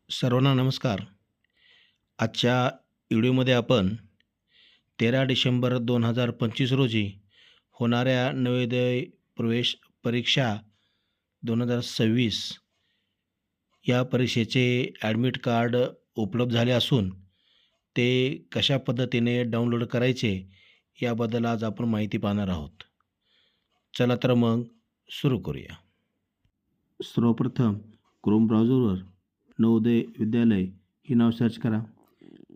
सर्वांना नमस्कार. आजच्या व्हिडिओमध्ये आपण 13 डिसेंबर 2025 रोजी होणाऱ्या नवोदय प्रवेश परीक्षा 2026 या परीक्षेचे ॲडमिट कार्ड उपलब्ध झाले असून ते कशा पद्धतीने डाउनलोड करायचे याबद्दल आज आपण माहिती पाहणार आहोत. चला तर मग सुरू करूया. सर्वप्रथम क्रोम ब्राउझरवर नवोदय विद्यालय हे नाव सर्च करा.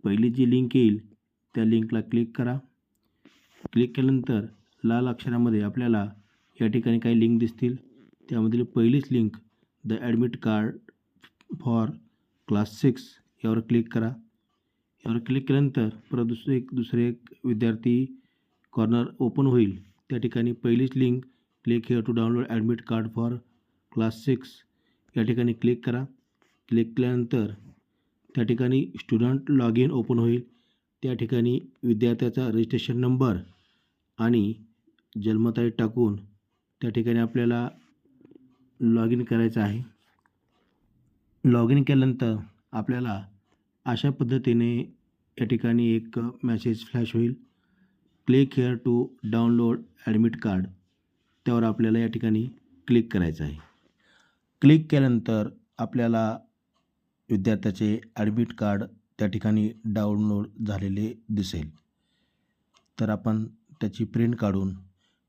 पहिली जी लिंक येईल त्या लिंकला क्लिक करा. क्लिक केल्यानंतर लाल अक्षरामध्ये आपल्याला या ठिकाणी काही लिंक दिसतील. त्यामधील पहिलीच link the admit card for class 6 यावर क्लिक करा. यावर क्लिक केल्यानंतर परत दुसरे एक विद्यार्थी कॉर्नर ओपन होईल. त्या ठिकाणी पहिलीच link click here to download admit card for class 6 या ठिकाणी क्लिक करा. क्लिक केल्यानंतर त्या ठिकाणी स्टुडंट लॉग इन ओपन होईल. त्या ठिकाणी विद्यार्थ्याचा रजिस्ट्रेशन नंबर आणि जन्मतारीख टाकून त्या ठिकाणी आपल्याला लॉग इन करायचं आहे. लॉग इन केल्यानंतर आपल्याला अशा पद्धतीने या ठिकाणी एक मेसेज फ्लॅश होईल. Click here to download admit card त्यावर आपल्याला या ठिकाणी क्लिक करायचं आहे. क्लिक केल्यानंतर आपल्याला विद्यार्थ्याचे ॲडमिट कार्ड त्या ठिकाणी डाउनलोड झालेले दिसेल. तर आपण त्याची प्रिंट काढून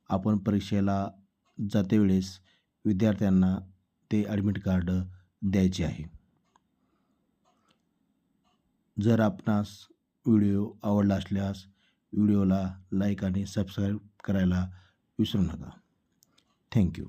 आपण परीक्षेला जातेवेळेस विद्यार्थ्यांना ते ॲडमिट कार्ड द्यायचे आहे. जर आपणास व्हिडिओ आवडला असल्यास व्हिडिओला लाईक आणि सबस्क्राईब करायला विसरू नका. थँक्यू.